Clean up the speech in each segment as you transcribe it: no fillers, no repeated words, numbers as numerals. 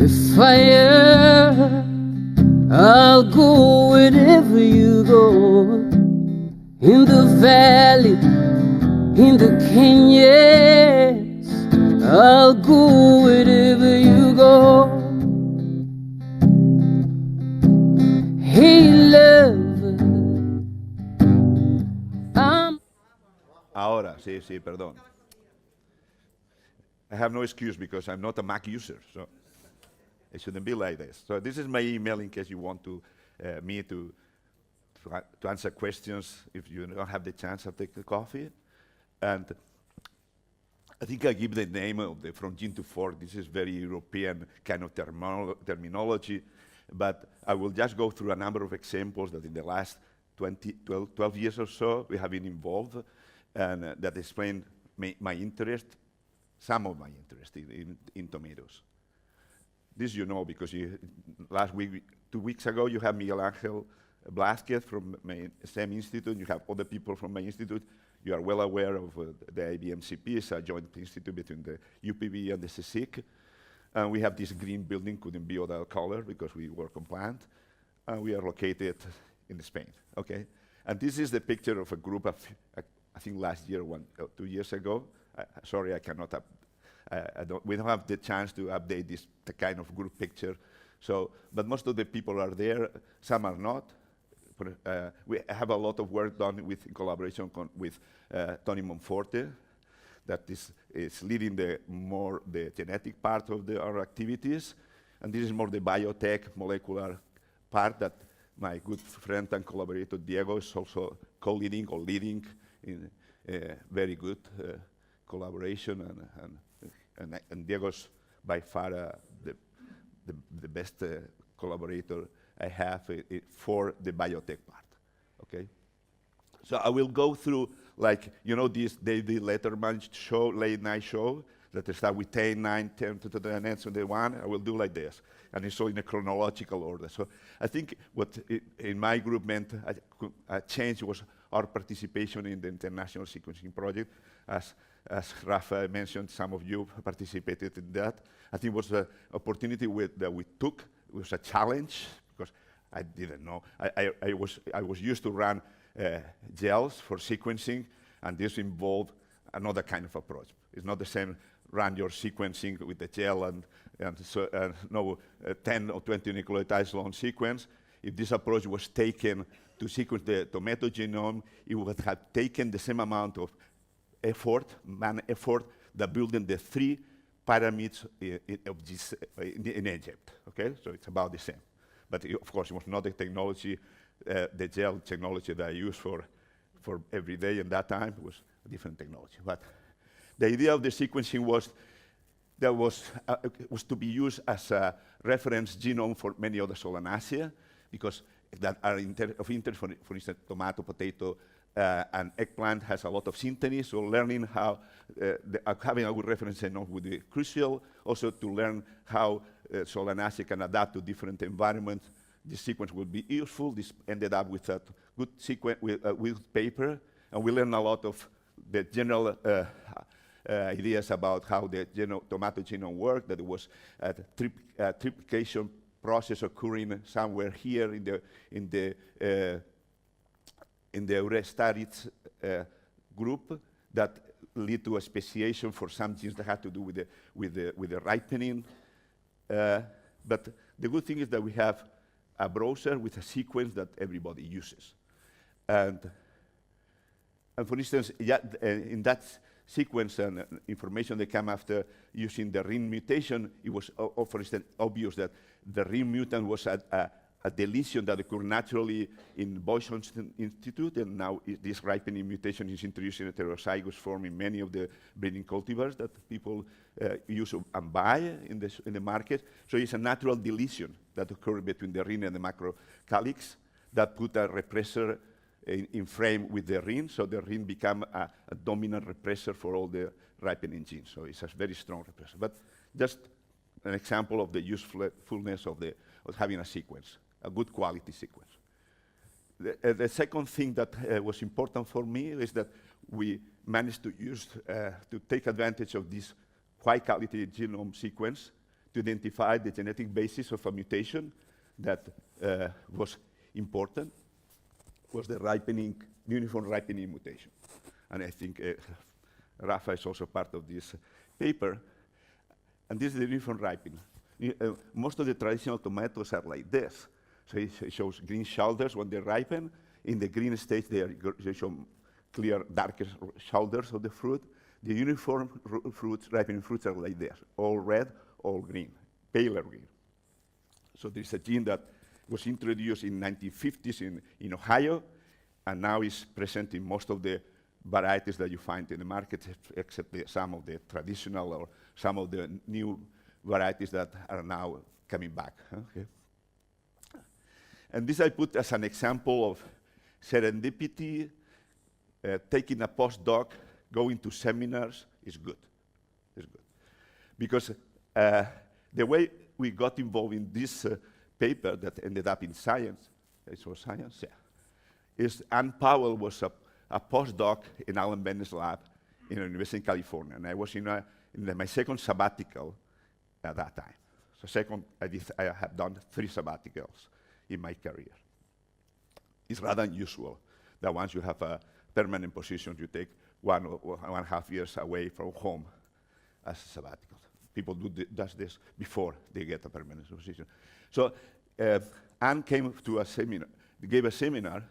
fire, I'll go wherever you go. In the valley, in the canyons, I'll go wherever you go. Hey love, Ahora, sí, perdón. I have no excuse because I'm not a Mac user, so it shouldn't be like this. So this is my email in case you want me to answer questions. If you don't have the chance, I'll take the coffee. And I think I give the name of from gene to fork. This is very European kind of terminology, but I will just go through a number of examples that in the last 12 years or so we have been involved, and that explain my interest, some of my interest in tomatoes. This you know because last week, 2 weeks ago, you have Miguel Angel Blasquez from my STEM Institute. You have other people from my institute. You are well aware of the IBMCP. It's a joint institute between the UPB and the CSIC. And we have this green building, couldn't be other color because we were compliant. And we are located in Spain, okay? And this is the picture of a group of, I think last year, 2 years ago. Sorry, I cannot, we don't have the chance to update the kind of group picture. So, but most of the people are there, some are not. We have a lot of work done in collaboration with Toni Monforte, that is leading the genetic part of our activities. And this is more the biotech molecular part that my good friend and collaborator Diego is also co-leading or leading in very good collaboration, and Diego's by far the best collaborator I have for the biotech part, okay? So I will go through, like, you know, this David Letterman show, late night show, that start with 10, 9, 10, to the next one. I will do like this, and it's all in a chronological order. So I think what in my group meant a change was our participation in the International Sequencing Project. As Rafa mentioned, some of you participated in that. I think it was an opportunity that we took. It was a challenge, because I didn't know. I was used to run gels for sequencing, and this involved another kind of approach. It's not the same run your sequencing with the gel and 10 or 20 nucleotides long sequence. If this approach was taken to sequence the tomato genome, it would have taken the same amount of effort, that building the 3 pyramids in Egypt, okay? So it's about the same. But of course, it was not the technology, the gel technology that I used for every day in that time. It was a different technology. But the idea of the sequencing was to be used as a reference genome for many other Solanaceae, because that are of interest, for instance, tomato, potato, and eggplant has a lot of synteny, so learning how, having a good reference genome would be crucial. Also to learn how Solanaceae can adapt to different environments. This sequence would be useful. This ended up with a good sequence, with paper, and we learned a lot of the general ideas about how the tomato genome worked, that it was a triplication process occurring somewhere here in the Eurestarids group that lead to a speciation for some genes that had to do with the ripening. But the good thing is that we have a browser with a sequence that everybody uses. And for instance, in that sequence and information that came after using the ring mutation, it was, for instance, obvious that the ring mutant was a deletion that occurred naturally in Boyson's Institute, and now this ripening mutation is introduced in heterozygous form in many of the breeding cultivars that people use and buy in the market. So it's a natural deletion that occurred between the ring and the macrocalyx that put a repressor in frame with the ring, so the ring became a dominant repressor for all the ripening genes. So it's a very strong repressor. But just an example of the usefulness of having a sequence, a good quality sequence. The second thing that was important for me is that we managed to take advantage of this high quality genome sequence to identify the genetic basis of a mutation that was important, was the uniform ripening mutation. And I think Rafa is also part of this paper. And this is the uniform ripening. Most of the traditional tomatoes are like this. So it shows green shoulders when they ripen. In the green stage, they show clear, darker shoulders of the fruit. The uniform ripening fruits are like this, all red, all green, paler green. So there's a gene that was introduced in 1950s in Ohio, and now is present in most of the varieties that you find in the market, except some of the traditional or some of the new varieties that are now coming back. Okay. And this I put as an example of serendipity. Taking a postdoc, going to seminars is good. It's good. Because the way we got involved in this paper that ended up in Science, it was Science, yeah, is Ann Powell was a postdoc in Alan Bennett's lab in the University of California. And I was in my second sabbatical at that time. So I have done 3 sabbaticals in my career. It's rather unusual that once you have a permanent position, you take 1.5 years away from home as a sabbatical. People does this before they get a permanent position. So Anne came to a seminar, gave a seminar,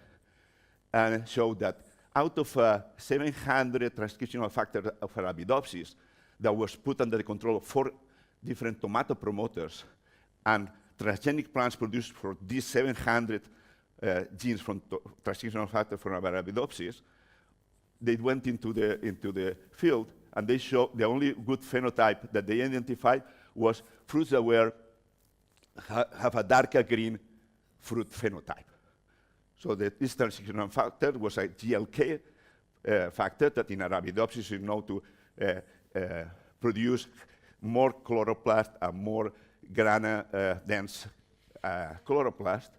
and showed that out of 700 transcriptional factors of Arabidopsis that was put under the control of 4 different tomato promoters, and transgenic plants produced for these 700 genes from transcriptional factors from Arabidopsis, they went into the field, and they showed the only good phenotype that they identified was fruits that have a darker green fruit phenotype. So this transcriptional factor was a GLK factor that in Arabidopsis is known to produce more chloroplast and more grana-dense chloroplast,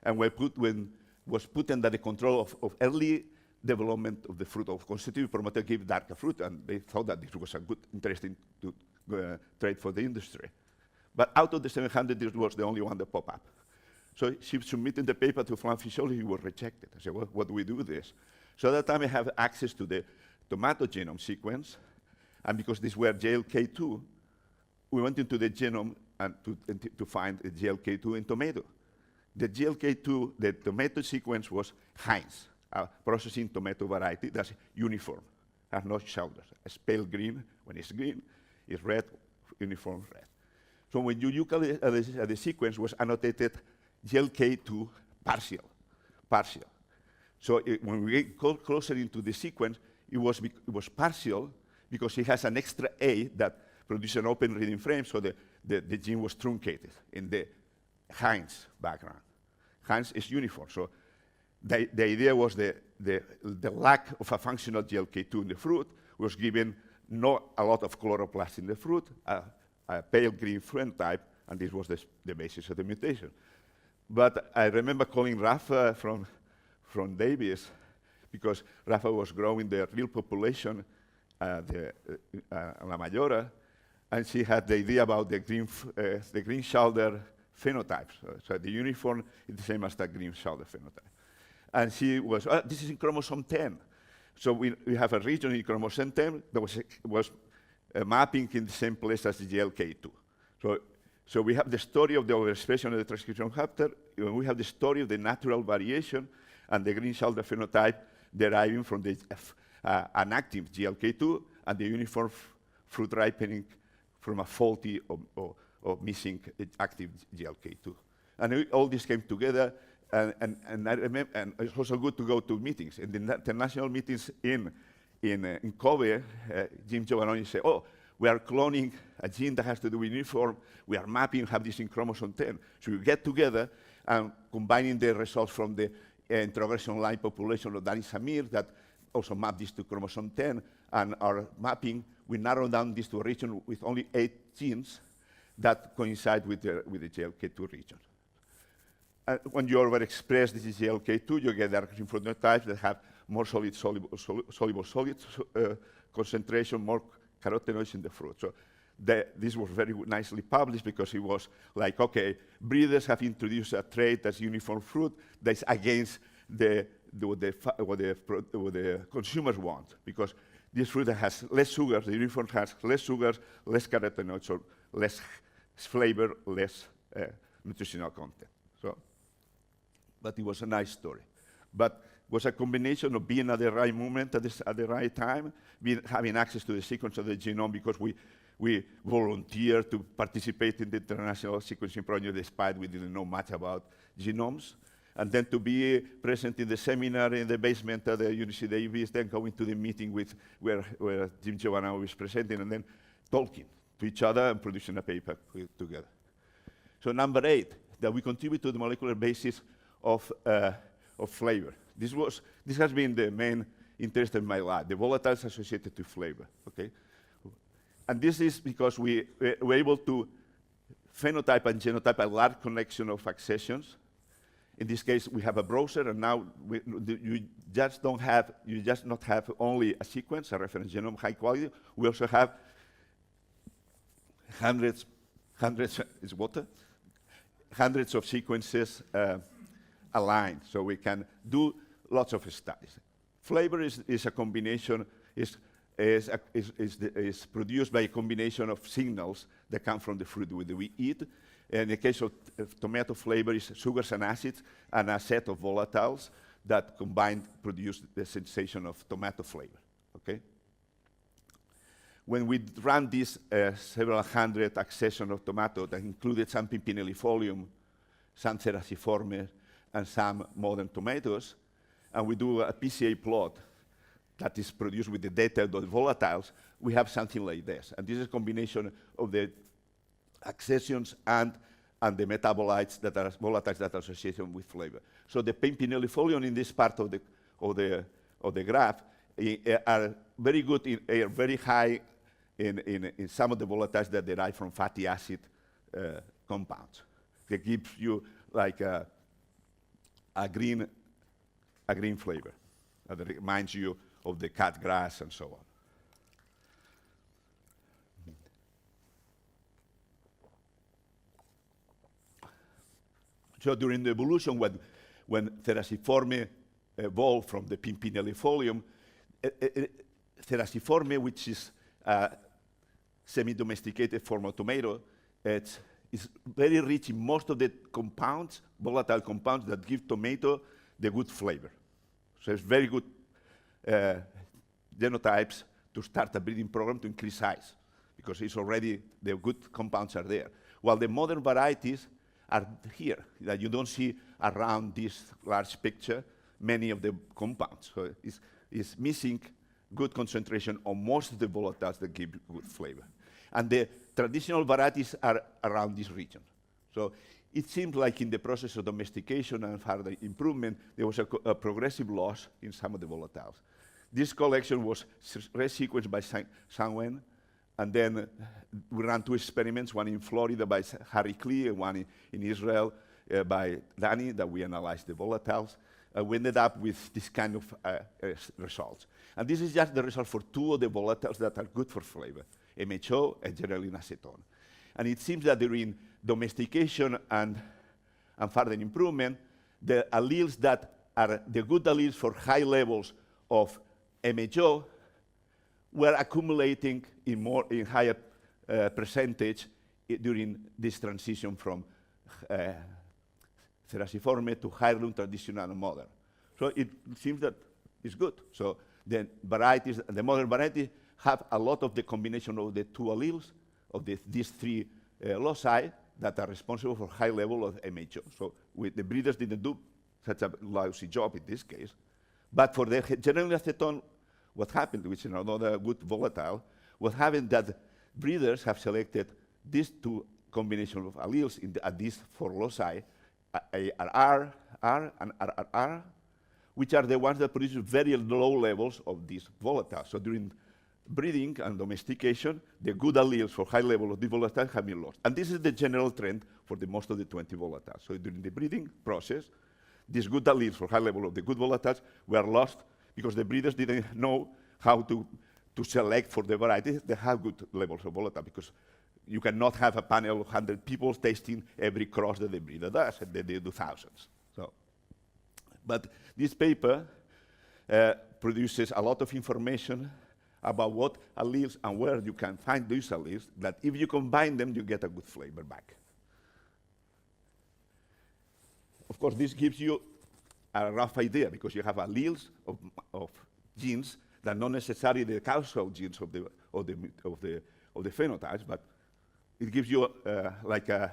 and was put under the control of early development of the fruit of constitutive promoter give darker fruit, and they thought that this was a good, interesting trade for the industry. But out of the 700, this was the only one that popped up. So she submitted the paper to plant physiology, it was rejected. I said, well, what do we do with this? So at that time I have access to the tomato genome sequence, and because these were JLK2, we went into the genome and to find a JLK2 in tomato. The JLK2, the tomato sequence was Heinz, a processing tomato variety that's uniform, has no shoulders. It's pale green. When it's green, it's red, uniform red. So when you look at the sequence, was annotated JLK2 partial. So when we get closer into the sequence, it was partial because it has an extra A that produces an open reading frame, so the gene was truncated in the Heinz background. Heinz is uniform, so the idea was the lack of a functional GLK2 in the fruit was given not a lot of chloroplast in the fruit, a pale green phenotype, and this was the basis of the mutation. But I remember calling Rafa from Davis, because Rafa was growing the real population, La Mayora, and she had the idea about the green shoulder phenotypes. So the uniform is the same as the green shoulder phenotype. And she was, this is in chromosome 10. So we have a region in chromosome 10 that was mapping in the same place as the GLK2. So we have the story of the overexpression of the transcription factor, and we have the story of the natural variation and the green shoulder phenotype deriving from the an active GLK2 and the uniform fruit ripening from a faulty or missing active GLK2. And all this came together, and I remember, and it's also good to go to meetings. In the international meetings in Kobe, Jim Giovannoni said, oh, we are cloning a gene that has to do with uniform. We are mapping, have this in chromosome 10. So we get together and combining the results from the introversion line population of Danny Samir that also map this to chromosome 10, and our mapping, we narrow down this to a region with only 8 genes that coincide with the GLK2 region. When you overexpress this GLK2, you get dark phenotypes that have more soluble solid concentration, more carotenoids in the fruit. So this was very nicely published because it was like, okay, breeders have introduced a trait as uniform fruit that's against what the consumers want, because this fruit has less sugars, the uniform has less sugars, less carotenoids, so less flavor, less nutritional content. So, but it was a nice story. But it was a combination of being at the right moment, at the right time, having access to the sequence of the genome, because we volunteered to participate in the international sequencing project despite we didn't know much about genomes. And then to be present in the seminar in the basement at the University of Davis, then going to the meeting where Jim Giovanna was presenting, and then talking to each other and producing a paper together. So number 8, that we contribute to the molecular basis of flavor. This has been the main interest in my lab, the volatiles associated to flavor, okay? And this is because we were able to phenotype and genotype a large collection of accessions. In this case, we have a browser, and now you just not have only a sequence, a reference genome, high quality. We also have hundreds of sequences aligned, so we can do lots of studies. Flavor is a combination, is produced by a combination of signals that come from the fruit that we eat. In the case of tomato flavor, is sugars and acids and a set of volatiles that combined produce the sensation of tomato flavor, okay? When we ran these several hundred accessions of tomato that included some pimpinellifolium, some cerasiformes, and some modern tomatoes, and we do a PCA plot that is produced with the data of the volatiles, we have something like this. And this is a combination of the accessions and the metabolites that are volatiles that are associated with flavor. So the pimpinellifolium in this part of the graph are very good, are very high in some of the volatiles that derive from fatty acid compounds. That gives you like a green flavor that reminds you of the cut grass and so on. So during the evolution, when Cerasiforme evolved from the pimpinellifolium, Cerasiforme, which is a semi-domesticated form of tomato, is very rich in most of the compounds, volatile compounds that give tomato the good flavor. So it's very good genotypes to start a breeding program to increase size, because it's already, the good compounds are there. While the modern varieties are here, that you don't see around this large picture many of the compounds. So it's missing good concentration on most of the volatiles that give good flavor. And the traditional varieties are around this region. So it seems like in the process of domestication and further improvement, there was a progressive loss in some of the volatiles. This collection was resequenced by Sangwen, and then we ran 2 experiments, one in Florida by Harry Klee and one in Israel by Danny, that we analyzed the volatiles. We ended up with this kind of results. And this is just the result for 2 of the volatiles that are good for flavor, MHO and geranyl acetone. And it seems that during domestication and further improvement, the alleles that are the good alleles for high levels of MHO were accumulating in higher percentage during this transition from Cerasiforme to heirloom, traditional, and modern. So it seems that it's good. So the varieties, the modern varieties, have a lot of the combination of the 2 alleles of these 3 loci that are responsible for high level of MHO. So the breeders didn't do such a lousy job in this case. But for the geranyl acetone, what happened, which is another good volatile, what happened that breeders have selected these 2 combinations of alleles at these 4 loci, R, and RRR, which are the ones that produce very low levels of these volatiles. So during breeding and domestication, the good alleles for high level of the volatiles have been lost. And this is the general trend for most of the 20 volatiles. So during the breeding process, these good alleles for high level of the good volatiles were lost because the breeders didn't know how to to select for the varieties that have good levels of volatile, because you cannot have a panel of 100 people tasting every cross that the breeder does, and they do thousands. So, but this paper produces a lot of information about what alleles and where you can find these alleles, that if you combine them, you get a good flavor back. Of course, this gives you a rough idea, because you have alleles of genes that are not necessarily the causal genes of the phenotypes, but it gives you like a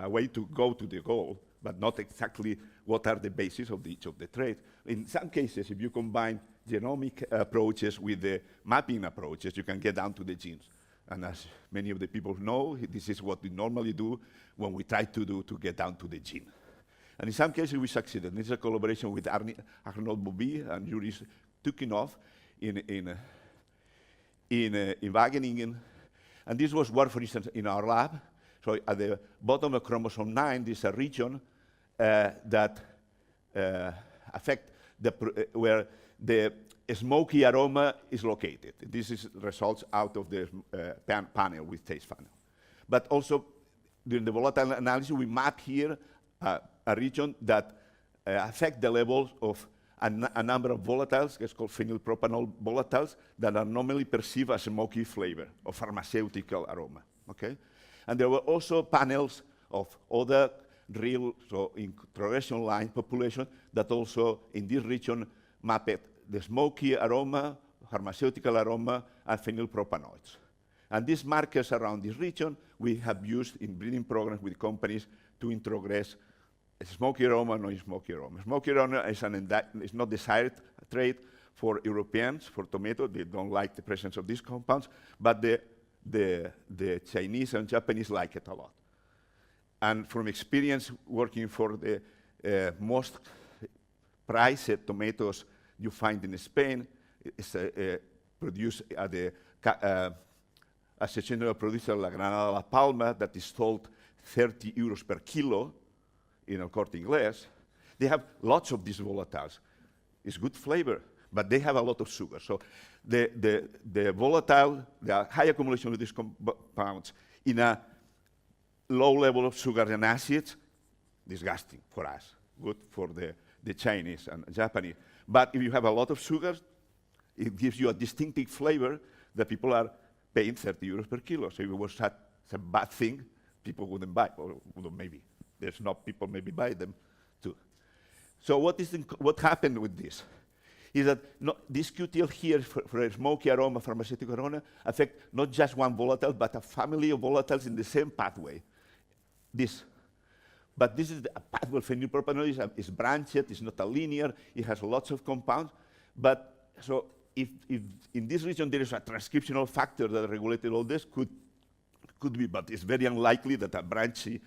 way to go to the goal, but not exactly what are the bases of each of the traits. In some cases, if you combine genomic approaches with the mapping approaches, you can get down to the genes. And as many of the people know, this is what we normally do when we try to get down to the gene. And in some cases, we succeeded. This is a collaboration with Arnold Bobby and Yuri Tukinov in Wageningen. And this was work, for instance, in our lab. So at the bottom of chromosome 9, there's a region that affect where the smoky aroma is located. This is results out of the panel with taste panel. But also, during the volatile analysis, we map here a region that affect the levels of a number of volatiles, it's called phenylpropanol volatiles, that are normally perceived as smoky flavor or pharmaceutical aroma, okay? And there were also panels of other real, so in progression line population, that also in this region mapped the smoky aroma, pharmaceutical aroma, and phenylpropanoids. And these markers around this region we have used in breeding programs with companies to introgress smoky aroma, no smoky aroma. Smoky aroma is not desired trait for Europeans, for tomato. They don't like the presence of these compounds, but the Chinese and Japanese like it a lot. And from experience working for the most priced tomatoes you find in Spain, it's produced at the Asociación de Productores de la Granada La Palma, that is sold 30 euros per kilo in El Corte Inglés. They have lots of these volatiles. It's good flavor, but they have a lot of sugar. So the volatile, the high accumulation of these compounds in a low level of sugar and acids, disgusting for us, good for the Chinese and Japanese. But if you have a lot of sugars, it gives you a distinctive flavor that people are paying 30 euros per kilo. So if it was a bad thing, people wouldn't buy, or maybe. There's not people maybe buy them too. So what happened with this is that this QTL here for a smoky aroma, pharmaceutical aroma, affect not just one volatile, but a family of volatiles in the same pathway. But this is a pathway. Phenylpropanol is branched, it's not a linear, it has lots of compounds. But so if in this region there is a transcriptional factor that regulated all this, could be, but it's very unlikely that a branchy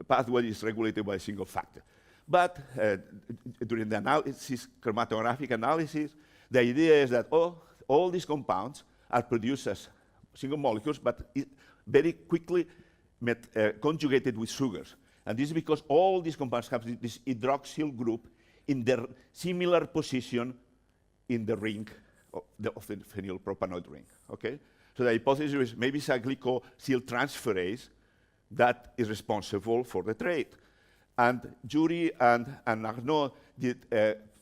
pathway is regulated by a single factor. But during the analysis, chromatographic analysis, the idea is that all these compounds are produced as single molecules, but very quickly conjugated with sugars. And this is because all these compounds have this hydroxyl group in their similar position in the ring of the phenylpropanoid ring, okay? So the hypothesis is maybe it's a glycosyl transferase that is responsible for the trait. And Jury and Arnaud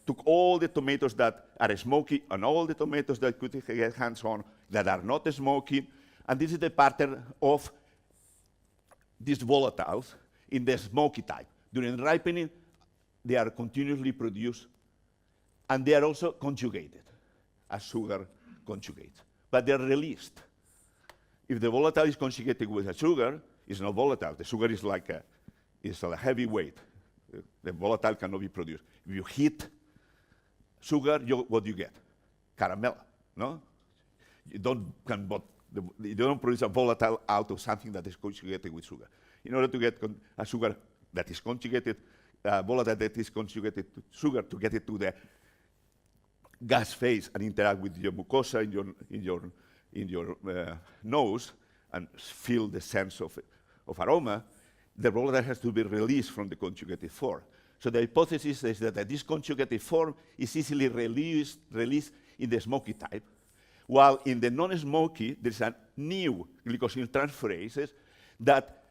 took all the tomatoes that are smoky and all the tomatoes that could get hands on that are not smoky. And this is the pattern of these volatiles in the smoky type. During ripening, they are continuously produced, and they are also conjugated, as sugar conjugates. But they're released. If the volatile is conjugated with a sugar, it's not volatile. The sugar is like a heavy weight. The volatile cannot be produced. If you heat sugar, what do you get? Caramel, no? You don't produce a volatile out of something that is conjugated with sugar. In order to get a sugar that is conjugated, volatile that is conjugated to sugar, to get it to the gas phase and interact with your mucosa in your nose and feel the sense of aroma, the volatile has to be released from the conjugated form. So the hypothesis is that this conjugated form is easily released in the smoky type, while in the non-smoky, there's a new glycosyltransferase that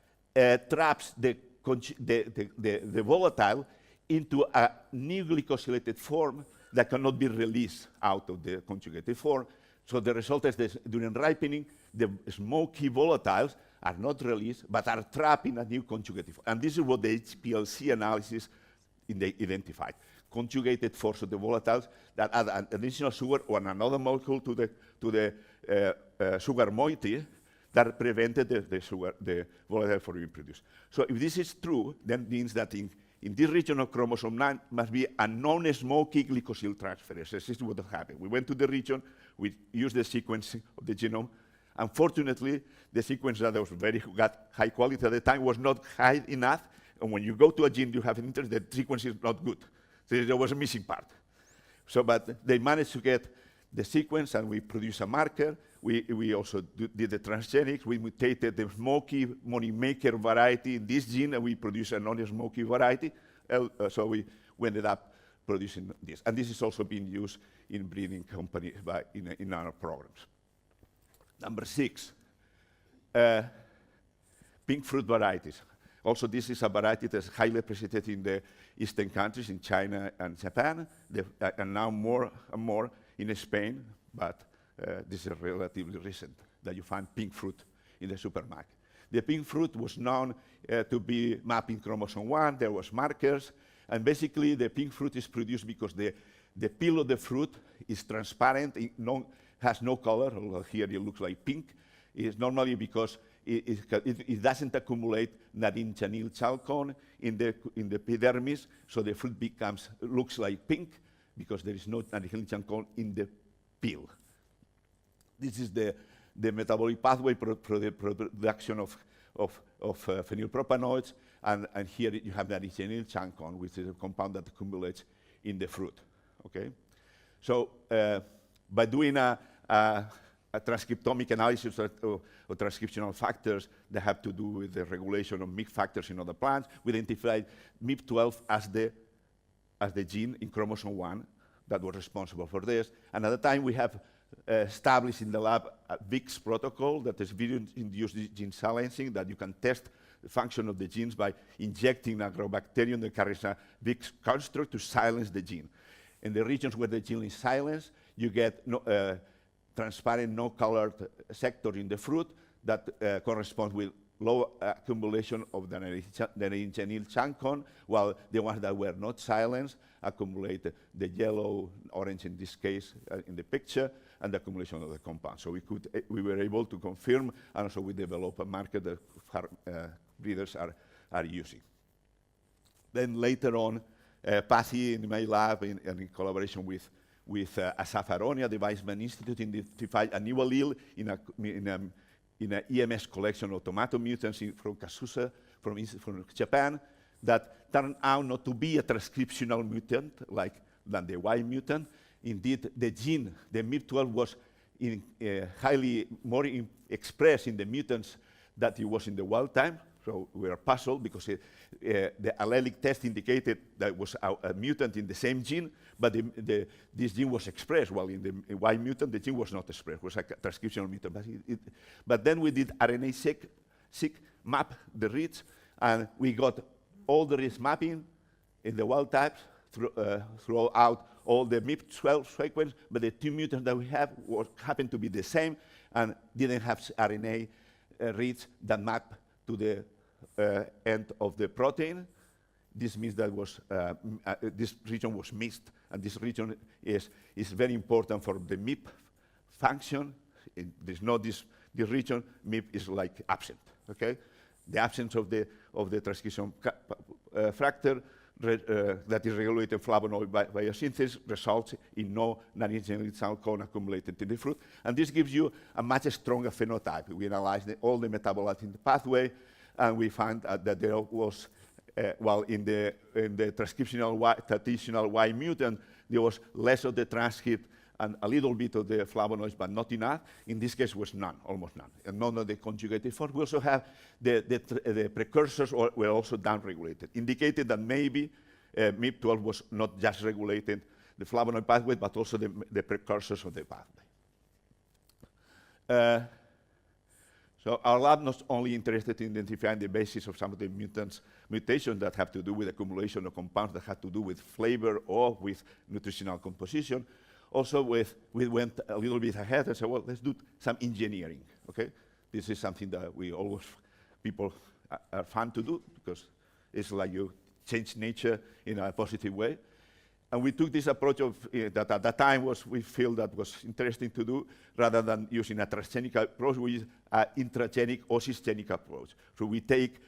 traps the volatile into a new glycosylated form that cannot be released out of the conjugated form. So the result is that during ripening, the smoky volatiles are not released, but are trapped in a new conjugated form. And this is what the HPLC analysis identified. Conjugated forms of the volatiles that add an additional sugar or another molecule to the sugar moiety that prevented the volatile from being produced. So if this is true, then it means that in this region of chromosome 9 must be a non-smoky glycosyltransferase. This is what happened. We went to the region, we used the sequencing of the genome. Unfortunately, the sequence that was got high quality at the time was not high enough, and when you go to a gene you have an interest, the sequence is not good. So there was a missing part. So, but they managed to get the sequence, and we produced a marker. We also did the transgenics. We mutated the smoky moneymaker variety in this gene, and we produced a non-smoky variety. So we ended up producing this. And this is also being used in breeding companies in our programs. Number 6, pink fruit varieties. Also, this is a variety that's highly appreciated in the Eastern countries, in China and Japan, and now more and more in Spain, but this is relatively recent that you find pink fruit in the supermarket. The pink fruit was known to be mapping chromosome 1. There was markers, and basically the pink fruit is produced because the peel of the fruit is transparent, has no color. Although here it looks like pink. It's normally because it doesn't accumulate naringenyl chalcone in the epidermis, so the fruit looks like pink because there is no naringenyl chalcone in the peel. This is the metabolic pathway for the production of phenylpropanoids, and here you have naringenyl chalcone, which is a compound that accumulates in the fruit. Okay, so by doing a transcriptomic analysis of transcriptional factors that have to do with the regulation of MYC factors in other plants, we identified MYP12 as the gene in chromosome 1 that was responsible for this. And at the time, we have established in the lab a VIX protocol that is video-induced gene silencing, that you can test the function of the genes by injecting a agrobacterium that carries a VIX construct to silence the gene. In the regions where the gene is silenced, you get transparent, no-colored sector in the fruit that corresponds with low accumulation of the naringenyl chalcone, while the ones that were not silenced accumulate the yellow, orange in this case in the picture, and the accumulation of the compound. So we were able to confirm, and also we developed a marker that breeders are using. Then later on, Pathy in my lab, in collaboration with Asaf Aroni, the Weizmann Institute, identified a new allele in an EMS collection of tomato mutants from Kasusa, from Japan, that turned out not to be a transcriptional mutant than the Y mutant. Indeed, the gene, the MYP12, was highly more expressed in the mutants than it was in the wild type. So we are puzzled because the allelic test indicated that it was a mutant in the same gene, but this gene was expressed, while in the Y mutant, the gene was not expressed. It was a transcriptional mutant. But then we did RNA-seq map the reads, and we got all the reads mapping in the wild types throughout all the MYP12 sequence, but the two mutants that we have happened to be the same and didn't have RNA reads that map to the end of the protein. This means that this region was missed, and this region is very important for the MYP function. There's no this region, MYP is like absent. Okay, the absence of the transcription factor that is regulated flavonoid biosynthesis results in no naringenyl chalcone accumulated in the fruit, and this gives you a much stronger phenotype. We analyzed all the metabolites in the pathway, and we found that there was, while in the traditional Y mutant, there was less of the transcript and a little bit of the flavonoids, but not enough. In this case, was none, almost none, and none of the conjugated forms. We also have the precursors were also downregulated, indicated that maybe MYP12 was not just regulated the flavonoid pathway, but also the precursors of the pathway. So our lab not only interested in identifying the basis of some of the mutations that have to do with accumulation of compounds that have to do with flavor or with nutritional composition. Also, we went a little bit ahead and said, well, let's do some engineering, okay? This is something that people are fun to do because it's like you change nature in a positive way. And we took this approach of that at that time we feel that was interesting to do, rather than using a transgenic approach, we use an intragenic or cisgenic approach. So we take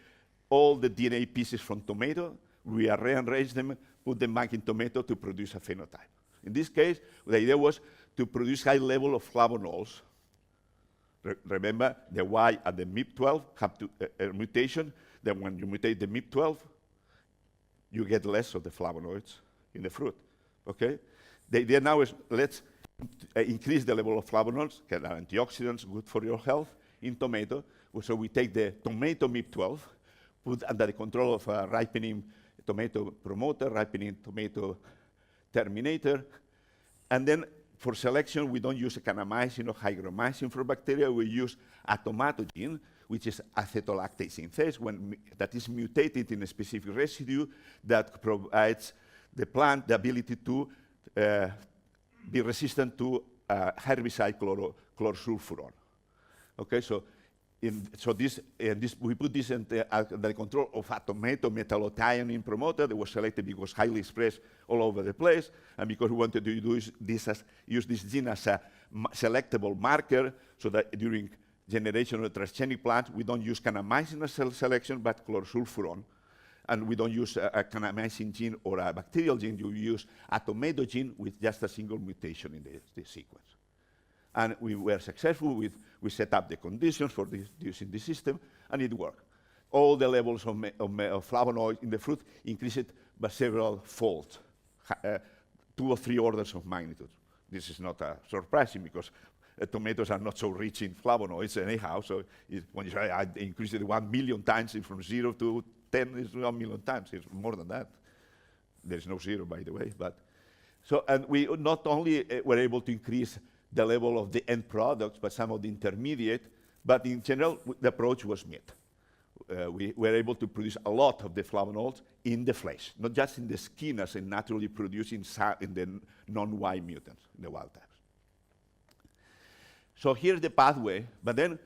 all the DNA pieces from tomato, we rearrange them, put them back in tomato to produce a phenotype. In this case, the idea was to produce high level of flavonols. Remember, the Y at the MIP12 have a mutation. Then when you mutate the MIP12, you get less of the flavonoids in the fruit, okay? The idea now is let's increase the level of flavonoids, that are antioxidants, good for your health, in tomato. So we take the tomato MIP12, put under the control of a ripening tomato promoter, ripening tomato terminator, and then for selection, we don't use a kanamycin or hygromycin for bacteria, we use a tomatogene, which is acetolactate synthase, that is mutated in a specific residue that provides the plant the ability to be resistant to herbicide chlorsulfuron. Okay, so we put this under the control of a tomato metallothionein promoter that was selected because it was highly expressed all over the place, and because we wanted to use this gene as a selectable marker, so that during generation of transgenic plants, we don't use kanamycin as cell selection, but chlorsulfuron. And we don't use a kanamycin gene or a bacterial gene, you use a tomato gene with just a single mutation in the sequence. And we were successful we set up the conditions for using the system, and it worked. All the levels of flavonoid in the fruit increased by several folds, 2 or 3 orders of magnitude. This is not surprising because tomatoes are not so rich in flavonoids anyhow, so when you say I increased it 1 million times from 0 to 10 is 1 million times, it's more than that. There's no 0, by the way, and we not only were able to increase the level of the end products, but some of the intermediate, but in general, the approach was met. We were able to produce a lot of the flavonols in the flesh, not just in the skin as naturally produced in the non-Y mutants, in the wild types. So here's the pathway, but then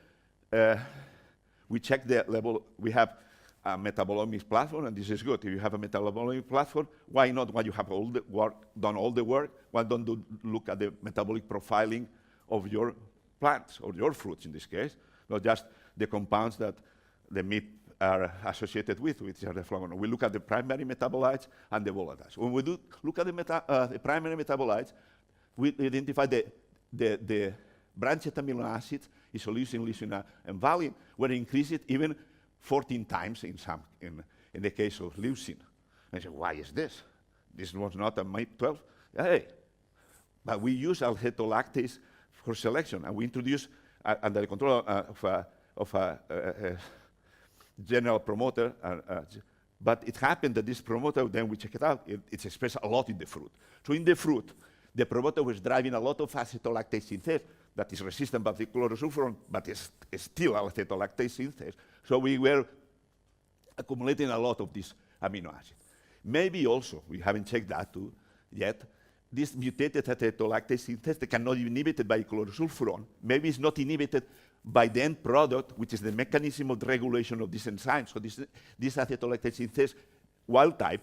we check the level. We have a metabolomics platform, and this is good. If you have a metabolomics platform, why not, when you have done all the work, why don't you look at the metabolic profiling of your plants, or your fruits in this case, not just the compounds that the meat are associated with, which are the flavonoids. We look at the primary metabolites and the volatiles. When we look at the primary metabolites, we identify the branched amino acids, isoleucine, leucine, and valine, were increased even 14 times in the case of leucine. And I said, why is this? This was not a MIP12. Hey, but we use acetolactase for selection, and we introduce under the control of a general promoter. But it happened that this promoter, then we check it out, it's expressed a lot in the fruit. So in the fruit, the promoter was driving a lot of acetolactase synthase that is resistant by the chlorosulfuron, but is still acetolactase synthase. So we were accumulating a lot of this amino acid. Maybe also, we haven't checked that too yet, this mutated acetolactase synthase cannot be inhibited by chlorosulfuron. Maybe it's not inhibited by the end product, which is the mechanism of regulation of this enzyme. So this acetolactase synthase wild type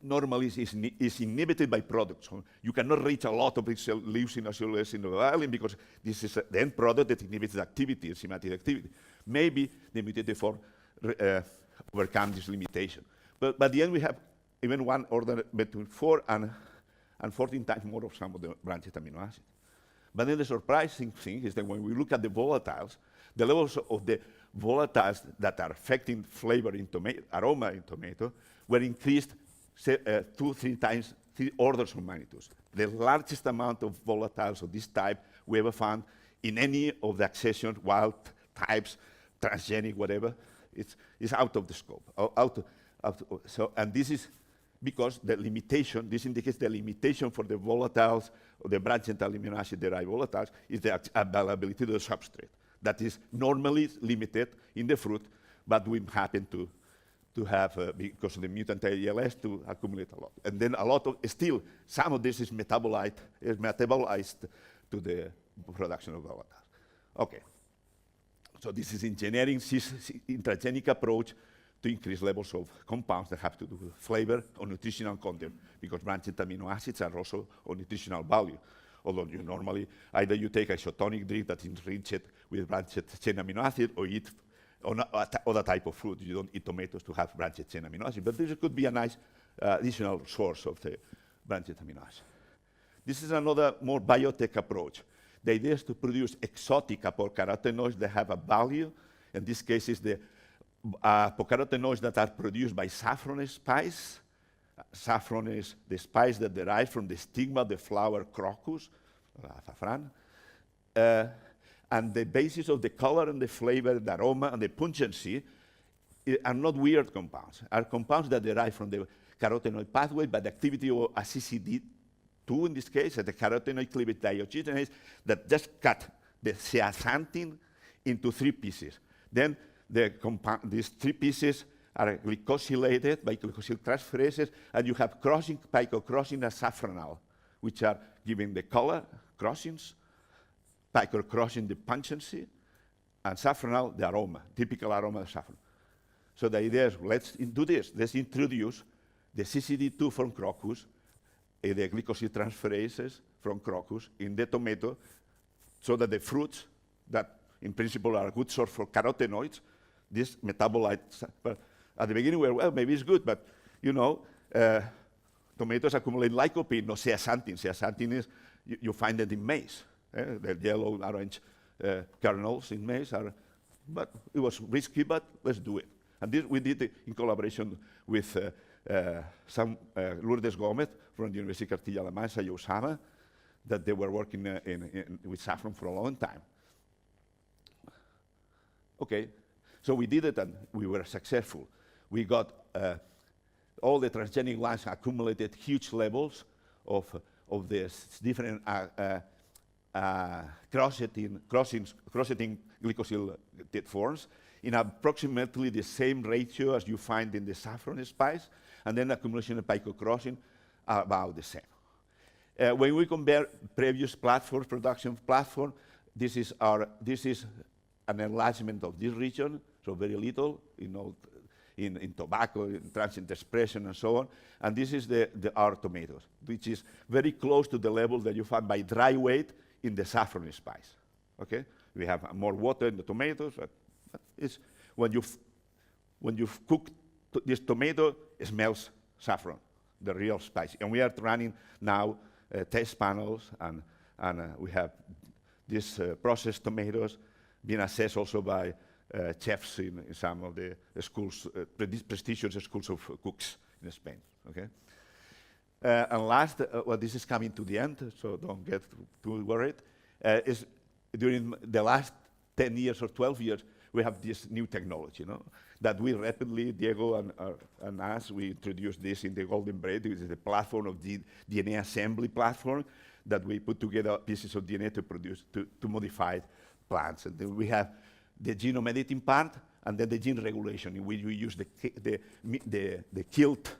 normally is inhibited by products. So you cannot reach a lot of this leucine, isoleucine, or valine because this is the end product that inhibits the activity, enzymatic activity. Maybe the mutated form overcome this limitation. But by the end, we have even one order between 4 and 14 times more of some of the branched amino acids. But then the surprising thing is that when we look at the volatiles, the levels of the volatiles that are affecting flavor in tomato, aroma in tomato, were increased 2-3 times, 3 orders of magnitude. The largest amount of volatiles of this type we ever found in any of the accession, wild types, transgenic, whatever, it's out of the scope. And this is because the limitation, this indicates the limitation for the volatiles, or the branched amino acid-derived volatiles, is the availability of the substrate. That is normally limited in the fruit, but we happen to have, because of the mutant ALS, to accumulate a lot. And then a lot of, still, some of this is metabolized to the production of volatiles. Okay. So this is engineering intragenic approach to increase levels of compounds that have to do with flavor or nutritional content, because branched amino acids are also of nutritional value. Although you normally, either you take a isotonic drink that is enriched with branched chain amino acid, or eat other type of fruit. You don't eat tomatoes to have branched chain amino acid, but this could be a nice additional source of the branched amino acid. This is another more biotech approach. The idea is to produce exotic apocarotenoids that have a value. In this case, is the apocarotenoids that are produced by saffron spice. Saffron is the spice that derives from the stigma of the flower crocus, saffron. And the basis of the color and the flavor, the aroma and the pungency are not weird compounds, are compounds that derive from the carotenoid pathway by the activity of a CCD2 in this case, the carotenoid cleavage dioxygenase, that just cut the zeaxanthin into 3 pieces. Then these 3 pieces are glycosylated by glycosyl transferases, and you have crossing, picocrossing and saffronal, which are giving the color crossings, picocrossing the pungency, and saffronal the aroma, typical aroma of saffron. So the idea is, let's do this. Let's introduce the CCD2 from crocus, the glycosyl transferases from crocus in the tomato, so that the fruits that in principle are a good source for carotenoids, this metabolite, but at the beginning we were, well, maybe it's good, but you know, tomatoes accumulate lycopene, no zeaxanthin. Zeaxanthin is, you find it in maize. The yellow, orange kernels in maize are, but it was risky, but let's do it. And this we did it in collaboration with Lourdes Gomez from the University of Castilla-La Mancha, Usama, that they were working with saffron for a long time. Okay, so we did it and we were successful. We got all the transgenic lines accumulated huge levels of the different crossing glycosyl forms in approximately the same ratio as you find in the saffron spice, and then accumulation and picocrossing are about the same. When we compare previous platforms, production platform, this is an enlargement of this region, so very little, you know, in tobacco, in transient expression, and so on. And this is our tomatoes, which is very close to the level that you find by dry weight in the saffron spice. Okay, we have more water in the tomatoes, but it's when you cook this tomato, it smells saffron, the real spice. And we are running now test panels, and we have these processed tomatoes being assessed also by chefs in some of the schools, prestigious schools of cooks in Spain. Okay. And last, well, this is coming to the end, so don't get too worried. Is during the last 10 years or 12 years, we have this new technology, you know, that we rapidly, Diego and us, we introduced this in the Golden Braid, which is the platform of the DNA assembly platform that we put together pieces of DNA to produce, to modify plants. And then we have the genome editing part, and then the gene regulation, in which we use the killed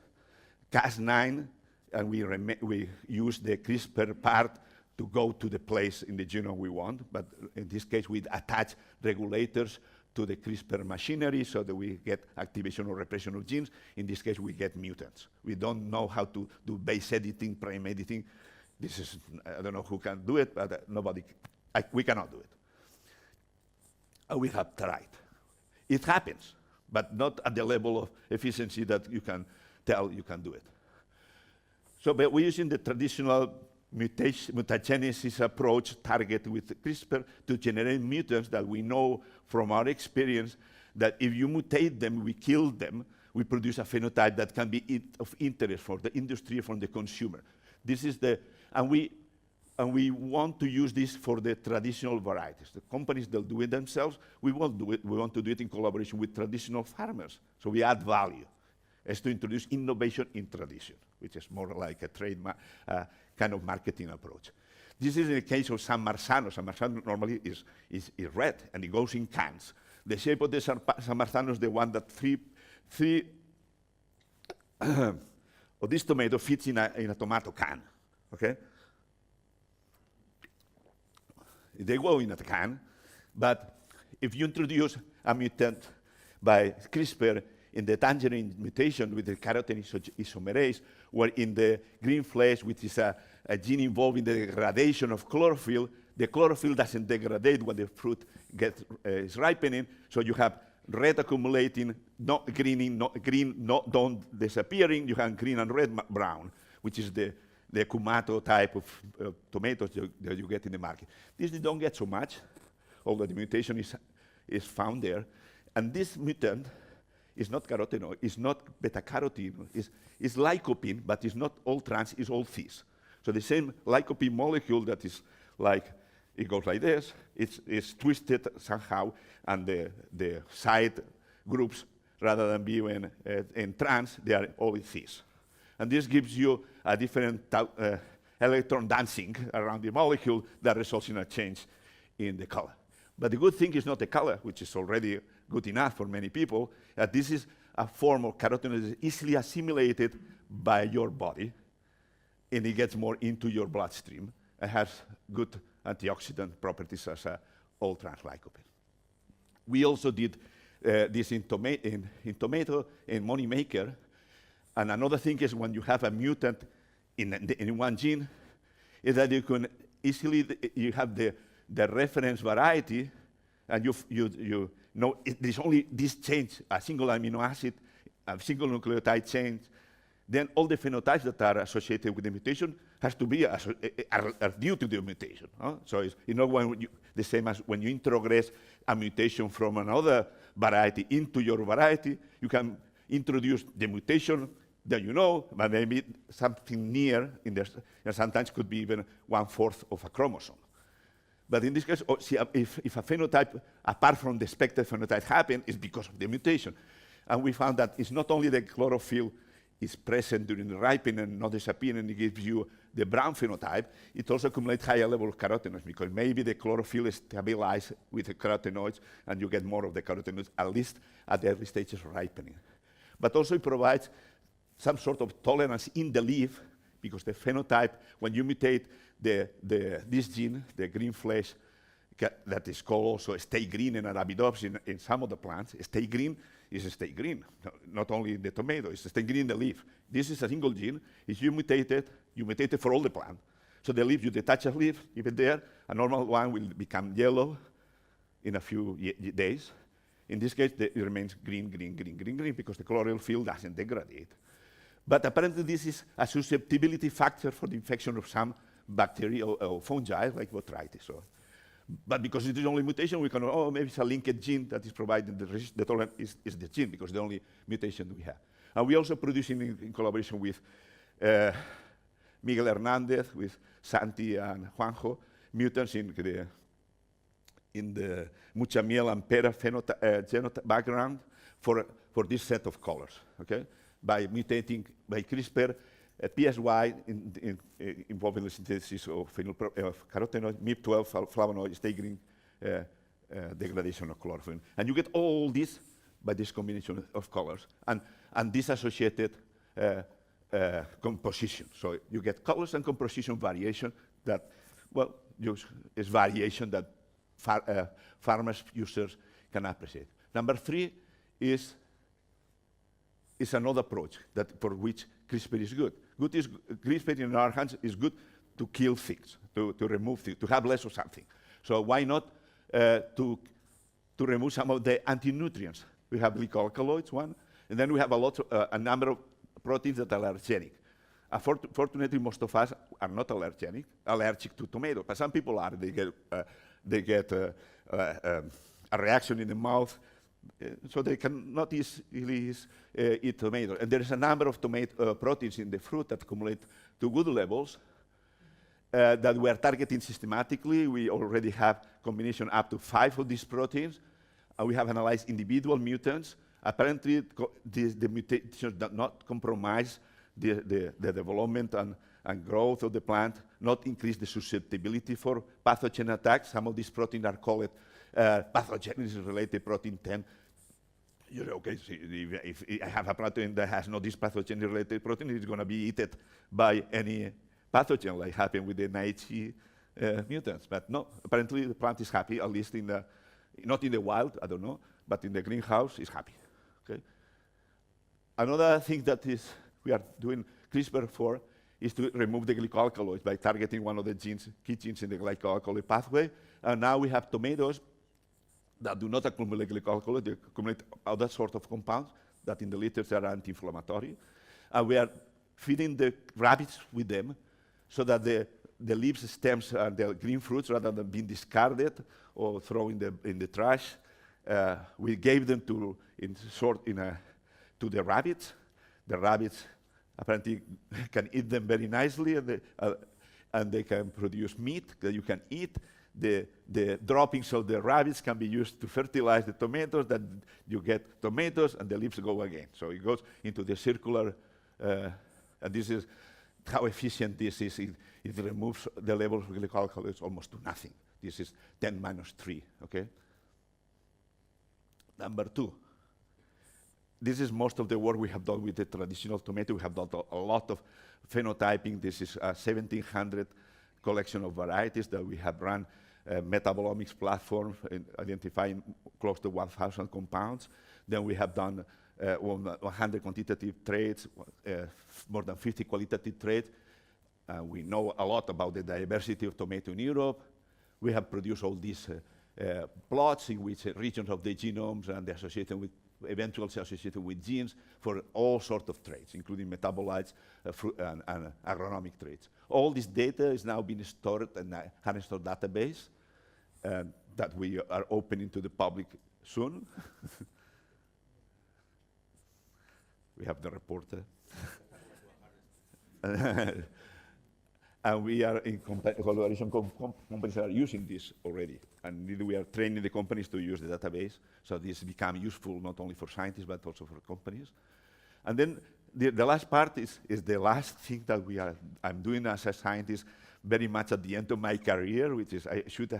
Cas9, and we use the CRISPR part to go to the place in the genome we want. But in this case, we attach regulators to the CRISPR machinery so that we get activation or repression of genes. In this case, we get mutants. We don't know how to do base editing, prime editing. This is, I don't know who can do it, but we cannot do it. We have tried. It happens, but not at the level of efficiency that you can tell you can do it. So but we're using the traditional mutagenesis approach targeted with CRISPR to generate mutants that we know from our experience that if you mutate them, we kill them, we produce a phenotype that can be of interest for the industry, for the consumer. This is and we want to use this for the traditional varieties. The companies, they'll do it themselves. We won't do it. We want to do it in collaboration with traditional farmers. So we add value. is to introduce innovation in tradition, which is more like a trademark kind of marketing approach. This is in the case of San Marzano. San Marzano normally is red, and it goes in cans. The shape of the San Marzano is the one that three of this tomato fits in a tomato can, okay? They go in a can, but if you introduce a mutant by CRISPR in the tangerine mutation with the carotene isomerase, or in the green flesh, which is a gene involved in the degradation of chlorophyll, the chlorophyll doesn't degrade when the fruit is ripening, so you have red accumulating, not greening, don't disappearing, you have green and red brown, which is the Kumato type of tomatoes that you get in the market. This you don't get so much, although the mutation is found there. And this mutant is not carotenoid, it's not beta-carotene, it's lycopene, but it's not all trans, it's all cis. So the same lycopene molecule that is like, it goes like this, it's twisted somehow, and the side groups, rather than being in trans, they are all in cis. And this gives you a different electron dancing around the molecule that results in a change in the color. But the good thing is not the color, which is already good enough for many people. This is a form of carotenoid that is easily assimilated by your body, and it gets more into your bloodstream and has good antioxidant properties as all trans lycopene. We also did this in tomato, in moneymaker. And another thing is when you have a mutant in one gene, is that you can easily, you have the reference variety, and you know there's only this change, a single amino acid, a single nucleotide change, then all the phenotypes that are associated with the mutation has to be are due to the mutation. Huh? So it's the same as when you introgress a mutation from another variety into your variety, you can introduce the mutation that you know, but maybe something near in there, and sometimes could be even 1/4 of a chromosome. But in this case, if a phenotype, apart from the expected phenotype happen, it's because of the mutation. And we found that it's not only the chlorophyll is present during the ripening and not disappearing, and it gives you the brown phenotype, it also accumulates higher level of carotenoids, because maybe the chlorophyll is stabilized with the carotenoids, and you get more of the carotenoids, at least at the early stages of ripening. But also it provides some sort of tolerance in the leaf, because the phenotype, when you mutate this gene, the green flesh, that is called also stay green in Arabidopsis in some of the plants, stay green is stay green, not only in the tomato, it's stay green in the leaf. This is a single gene. If you mutate it for all the plant. So the leaf, you detach a leaf, even there, a normal one will become yellow in a few days. In this case, it remains green, green, green, green, green, because the chlorophyll doesn't degrade. But apparently this is a susceptibility factor for the infection of some bacteria or fungi, like botrytis. So. But because it is only mutation, we can, maybe it's a linked gene that is providing the tolerance is the gene, because the only mutation we have. And we also produce in collaboration with Miguel Hernandez, with Santi and Juanjo, mutants in the mucha miel and pera genotype background for this set of colors, okay? By mutating by CRISPR, PSY involving the synthesis of carotenoid, MIP12 flavonoid, stay green degradation of chlorophyll. And you get all this by this combination of colors and this associated composition. So you get colors and composition variation that, well, is variation that farmers, users can appreciate. Number 3 is another approach for which CRISPR is good. CRISPR in our hands is good to kill things, to remove things, to have less of something. So why not to remove some of the anti-nutrients? We have glycoalkaloids, one, and then we have a number of proteins that are allergenic. Fortunately, most of us are not allergic to tomato, but some people are. They get a reaction in the mouth, so they cannot easily eat tomato. And there is a number of proteins in the fruit that accumulate to good levels that we are targeting systematically. We already have combination up to 5 of these proteins. We have analyzed individual mutants, Apparently, the mutations do not compromise the development and growth of the plant, not increase the susceptibility for pathogen attacks. Some of these proteins are called pathogen-related protein 10. You know, okay, so if I have a protein that has no this pathogen-related protein, it's going to be eaten by any pathogen, like happened with the NIHC mutants. But no, apparently the plant is happy, at least not in the wild, I don't know, but in the greenhouse, it's happy. Okay. Another thing that we are doing CRISPR for is to remove the glycoalkaloids by targeting one of the genes, key genes in the glycoalkaloid pathway. And now we have tomatoes that do not accumulate glycoalkaloids, they accumulate other sort of compounds that in the literature are anti-inflammatory. And we are feeding the rabbits with them so that the leaves, stems, and the green fruits, rather than being discarded or thrown in the trash, we gave them to the rabbits. The rabbits apparently can eat them very nicely, and they can produce meat that you can eat. The droppings of the rabbits can be used to fertilize the tomatoes, that you get tomatoes, and the leaves go again. So it goes into the circular, and this is how efficient this is. It removes the level of glycoalkaloids almost to nothing. This is 10 minus 3, okay? Number 2. This is most of the work we have done with the traditional tomato. We have done a lot of phenotyping. This is a 1,700 collection of varieties that we have run metabolomics platform in identifying close to 1,000 compounds. Then we have done 100 quantitative traits, more than 50 qualitative traits. We know a lot about the diversity of tomato in Europe. We have produced all these plots in which regions of the genomes and the eventually associated with genes for all sorts of traits, including metabolites and agronomic traits. All this data is now being stored in a Harnstone database that we are opening to the public soon. We have the reporter. And we are in collaboration with companies that are using this already. And we are training the companies to use the database, so this becomes useful not only for scientists, but also for companies. And then the last part is the last thing that I'm doing as a scientist, very much at the end of my career, which is I should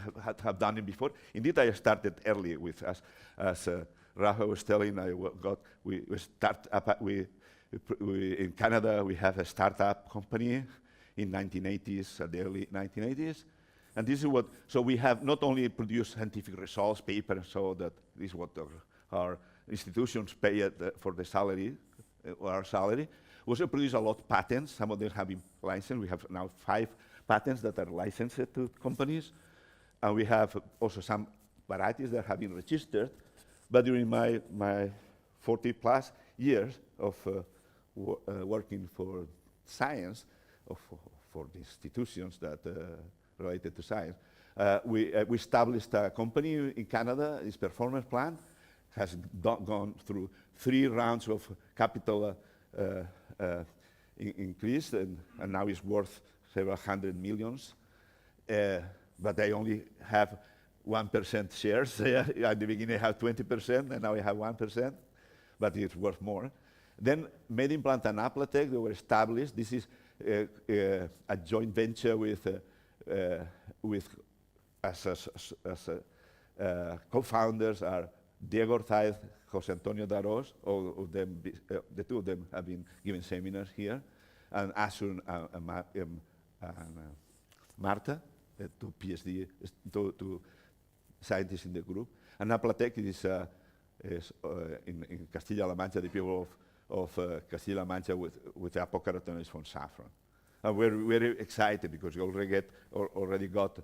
have done it before. Indeed, I started early with, as Rafa was telling, in Canada, we have a startup company in 1980s, the early 1980s. And this is so we have not only produced scientific results, papers, so that this is what our institutions pay for the salary, our salary. We also produce a lot of patents. Some of them have been licensed. We have now 5 patents that are licensed to companies. And we have also some varieties that have been registered. But during my 40 plus years of working for science, for the institutions that related to science, we established a company in Canada. Its performance plan has gone through 3 rounds of capital increase, and now it's worth several hundred millions. But I only have 1% shares. At the beginning, I had 20%, and now I have 1%, but it's worth more. Then MedImplant and Aplatech, they were established. This is a joint venture with co-founders are Diego Ortiz, Jose Antonio Daros. All of them, the 2 of them have been giving seminars here, and Asun and Marta, the 2 PhD, 2 scientists in the group. And Aplatech is in Castilla-La Mancha, the people of Castilla-La Mancha with the apocarotenoids from saffron. And we're very excited because we already got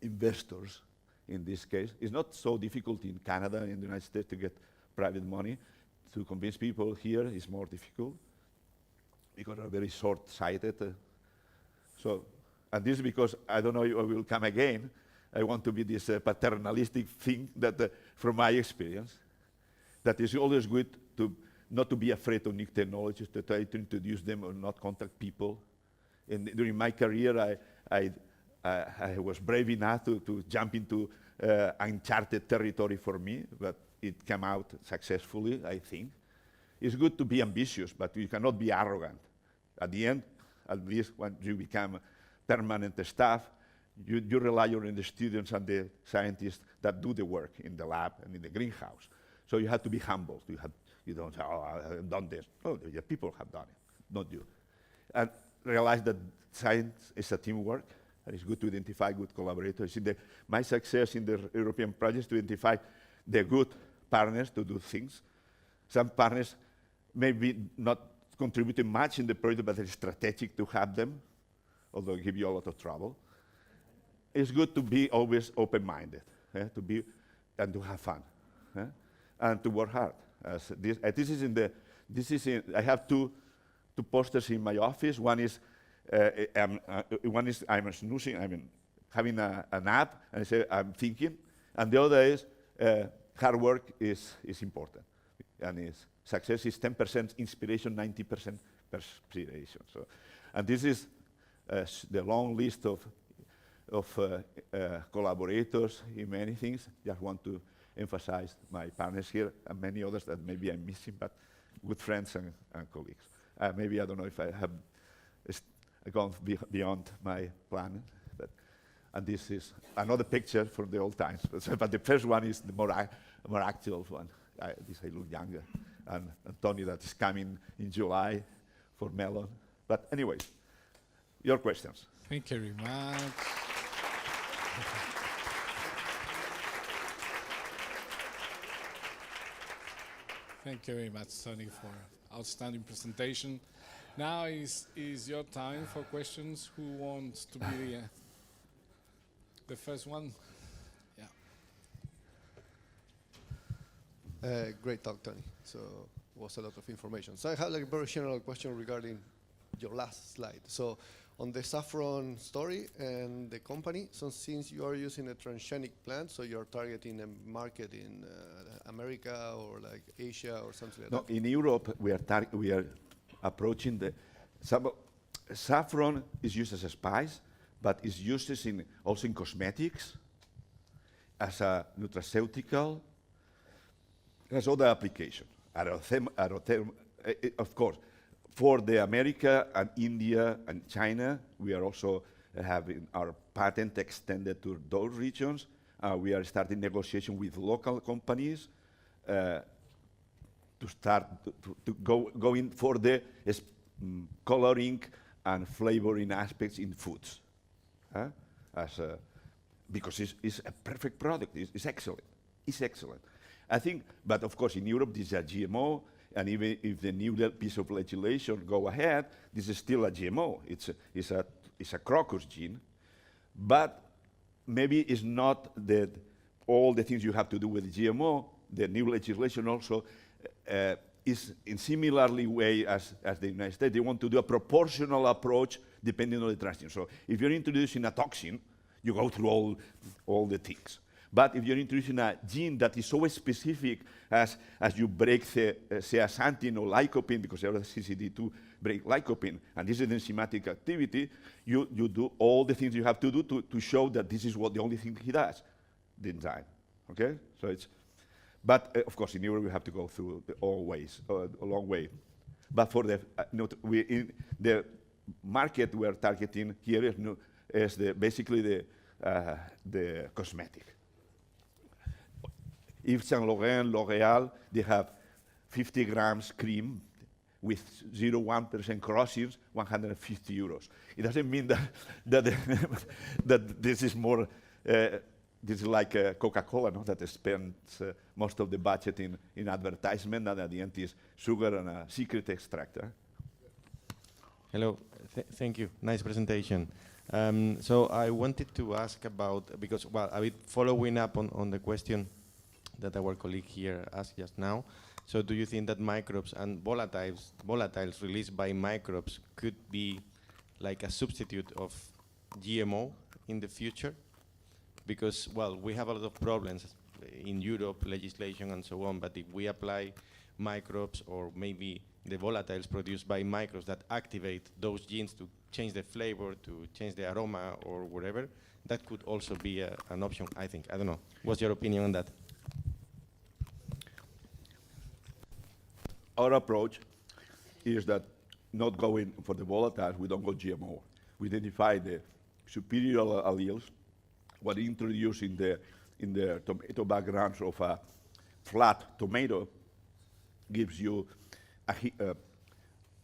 investors in this case. It's not so difficult in Canada and in the United States to get private money. To convince people here is more difficult because they're very short-sighted. And this is because I don't know if I will come again. I want to be this paternalistic thing that, from my experience, that is always good to not to be afraid of new technologies, to try to introduce them or not contact people. And during my career, I was brave enough to jump into uncharted territory for me, but it came out successfully, I think. It's good to be ambitious, but you cannot be arrogant. At the end, at least when you become permanent staff, you rely on the students and the scientists that do the work in the lab and in the greenhouse. So you have to be humble. You don't say, oh, I have done this. Oh, the people have done it, not you. And realize that science is a teamwork, and it's good to identify good collaborators. My success in the European projects to identify the good partners to do things. Some partners maybe not contributing much in the project, but it's strategic to have them, although it give you a lot of trouble. It's good to be always open-minded, to be and to have fun, and to work hard. I have two posters in my office. One is I'm snoozing. Having a nap, and I say I'm thinking, and the other is hard work is important, and success is 10% inspiration, 90% perspiration. So, and this is the long list of collaborators in many things. Just want to emphasize my partners here and many others that maybe I'm missing, but good friends and colleagues. Maybe I don't know if I have gone beyond my plan, and this is another picture from the old times. But the first one is the more actual one. I look younger. And Toni, that is coming in July for Melon. But anyway, your questions. Thank you very much. Thank you very much, Toni, for outstanding presentation. Now is your time for questions. Who wants to be the first one? Yeah. Great talk, Toni. So it was a lot of information. So I have like a very general question regarding your last slide. So on the saffron story and the company, so since you are using a transgenic plant, so you're targeting a market in America or like Asia or something like that? In Europe, we are approaching saffron is used as a spice, but is used also in cosmetics, as a nutraceutical. Has other application. Of course, for the America and India and China, we are also having our patent extended to those regions. We are starting negotiation with local companies to start to go in for the coloring and flavoring aspects in foods, because it's a perfect product. It's excellent. It's excellent. I think, but of course, in Europe, this is a GMO, and even if the new piece of legislation go ahead, this is still a GMO. It's a crocus gene, but maybe it's not that all the things you have to do with GMO. The new legislation also is in similarly way as the United States. They want to do a proportional approach depending on the transgene. So if you're introducing a toxin, you go through all the things. But if you're introducing a gene that is so specific as you break the zeaxanthin or lycopene, because the other CCD2 break lycopene, and this is enzymatic activity, you do all the things you have to do to show that this is the only thing he does, the enzyme. Okay? So but of course in Europe we have to go through a long way. But for the market we are targeting here is basically the cosmetic. Yves Saint Laurent, L'Oreal, they have 50 grams cream with 0.1% crossings, 150 euros. It doesn't mean that this is more, this is like Coca-Cola, no? That spends most of the budget in advertisement, and at the end is sugar and a secret extract. Hello, thank you. Nice presentation. So I wanted to ask about, because, well, a bit following up on the question that our colleague here asked just now. So do you think that microbes and volatiles released by microbes could be like a substitute of GMO in the future? Because, well, we have a lot of problems in Europe, legislation and so on, but if we apply microbes or maybe the volatiles produced by microbes that activate those genes to change the flavor, to change the aroma or whatever, that could also be an option, I think. I don't know. What's your opinion on that? our approach is that not going for the volatiles, we don't go GMO. We identify the superior alleles, what introduced in the tomato backgrounds of a flat tomato gives you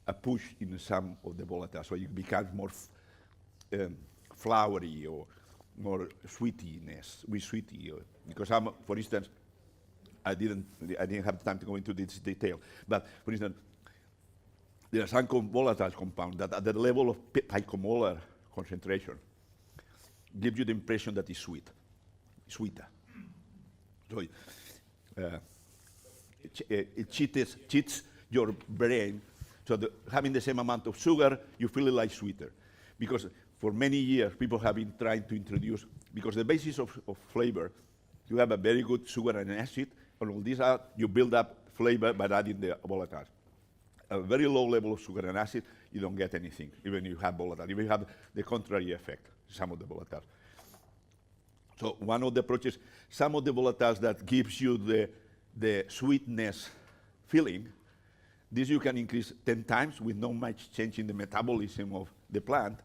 a push in some of the volatiles, so it becomes more flowery or more sweetiness, because for instance, I didn't have time to go into this detail, but for instance, there are some volatile compounds that at the level of picomolar concentration gives you the impression that it's sweeter. So it cheats your brain, so having the same amount of sugar, you feel it like sweeter. Because for many years, people have been trying to introduce, because the basis of flavor, you have a very good sugar and acid, and all these are, you build up flavor by adding the volatiles. A very low level of sugar and acid, you don't get anything, even if you have volatile. Even if you have the contrary effect, some of the volatiles. So one of the approaches, some of the volatiles that gives you the sweetness feeling, this you can increase 10 times with no much change in the metabolism of the plant,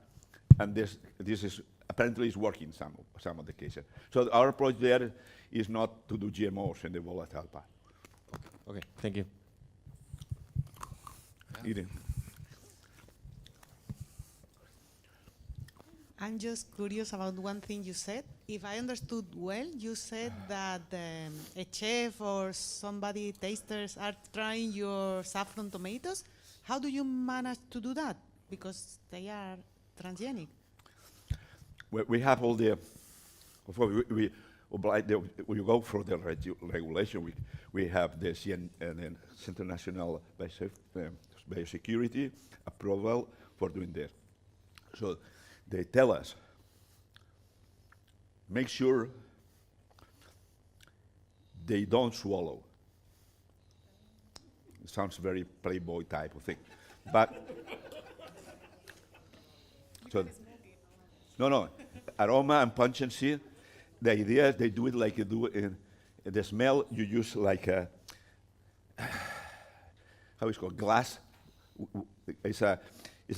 and this is apparently is working some of the cases. So our approach there is not to do GMOs in the volatile part. Okay, thank you. Eden. I'm just curious about one thing you said. If I understood well, you said that a chef or somebody, tasters, are trying your saffron tomatoes. How do you manage to do that? Because they are transgenic. We have all the, we go for the regulation. We have the Centre National Biosecurity approval for doing this. So they tell us, make sure they don't swallow. It sounds very Playboy type of thing. But, so, no, aroma and pungency, the idea is they do it like you do in the smell, you use like a, how is it called, glass. It's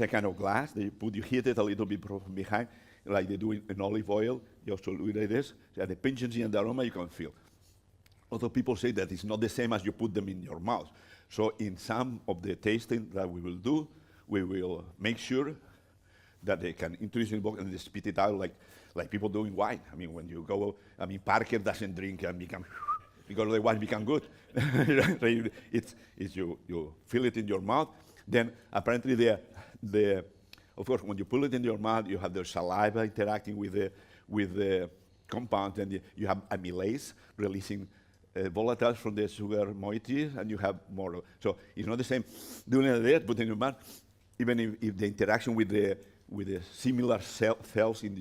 a kind of glass. You heat it a little bit from behind, like they do in olive oil. You also do it like this. So the pungency and the aroma you can feel. Although people say that it's not the same as you put them in your mouth. So in some of the tasting that we will do, we will make sure that they can introduce in the book and they spit it out like people do in wine. I mean, when you go, Parker doesn't drink and become, because the wine become good. You feel it in your mouth. Then apparently of course, when you pull it in your mouth, you have the saliva interacting with the compound, and you have amylase releasing volatiles from the sugar moiety, and you have more. So it's not the same doing it there, put in your mouth, even if the interaction with the similar cells in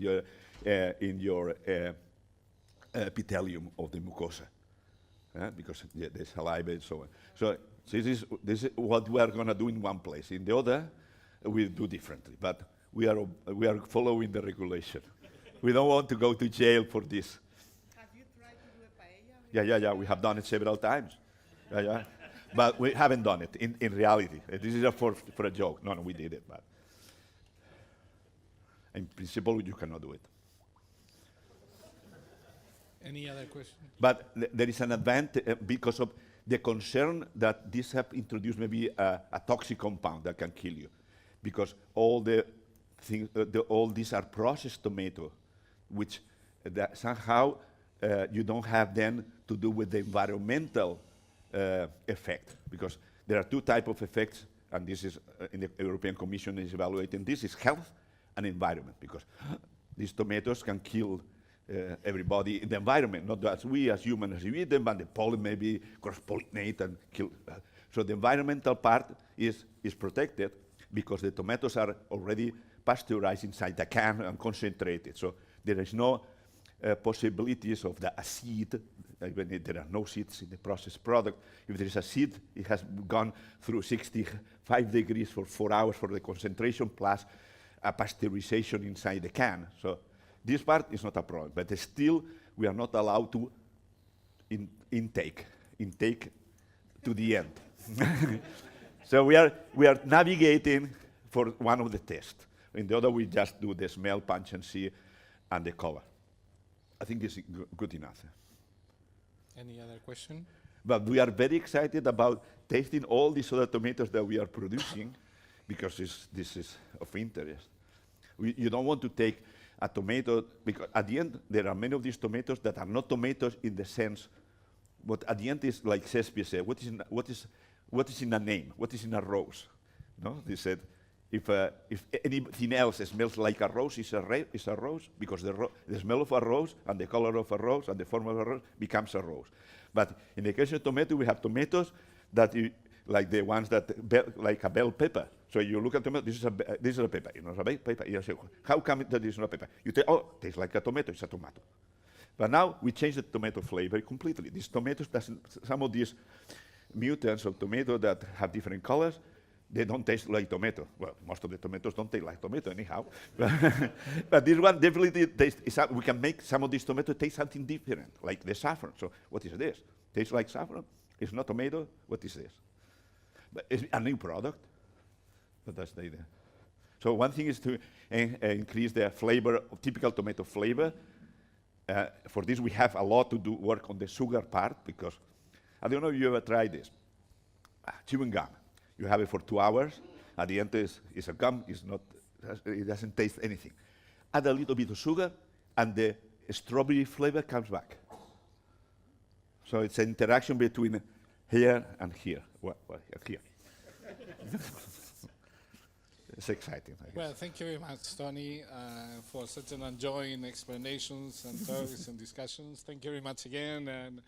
your epithelium of the mucosa, because the saliva and so on. So this is what we are going to do in one place. In the other, we do differently. But we are following the regulation. We don't want to go to jail for this. Have you tried to do a paella? Yeah. We have done it several times. Yeah. But we haven't done it in reality. This is for a joke. No, we did it. But in principle, you cannot do it. Any other question? But there is an advantage because of the concern that this have introduced maybe a toxic compound that can kill you, because all the things, all these are processed tomato, which that somehow you don't have then to do with the environmental effect, because there are two types of effects, and this is in the European Commission is evaluating this is health and environment, because these tomatoes can kill everybody in the environment, not as we as humans eat them, but the pollen maybe cross-pollinate and kill. So the environmental part is protected because the tomatoes are already pasteurized inside the can and concentrated. So there is no possibilities of the acid, even if there are no seeds in the processed product. If there is a seed, it has gone through 65 degrees for 4 hours for the concentration plus a pasteurization inside the can. So this part is not a problem, but still we are not allowed to intake to the end. So we are navigating for one of the tests. In the other, we just do the smell, punch, and see, and the color. I think it's good enough. Any other question? But we are very excited about tasting all these other tomatoes that we are producing because this is of interest. You don't want to take a tomato, because at the end, there are many of these tomatoes that are not tomatoes in the sense, but at the end is like Shakespeare said, what is in a name? What is in a rose? No? They said, if anything else smells like a rose, it's a rose, because the smell of a rose and the color of a rose and the form of a rose becomes a rose. But in the case of tomato, we have tomatoes that like the ones that like a bell pepper. So you look at tomato, this is a pepper, you know, a bell pepper. You say, how come that is not a pepper? You say, oh, it tastes like a tomato, it's a tomato. But now we change the tomato flavor completely. These tomatoes, some of these mutants of tomato that have different colors, they don't taste like tomato. Well, most of the tomatoes don't taste like tomato anyhow. But this one definitely tastes, we can make some of these tomatoes taste something different, like the saffron. So what is this? Tastes like saffron? It's not tomato? What is this? But it's a new product. But that's the idea. So one thing is to increase the flavor, typical tomato flavor. For this, we have a lot to do work on the sugar part, because I don't know if you ever tried this. Chewing gum. You have it for 2 hours. At the end, it's a gum. It doesn't taste anything. Add a little bit of sugar, and the strawberry flavor comes back. So it's an interaction between here and here. Well, here. It's exciting, I guess. Well, thank you very much, Toni, for such an enjoying explanations and talks and discussions. Thank you very much again. And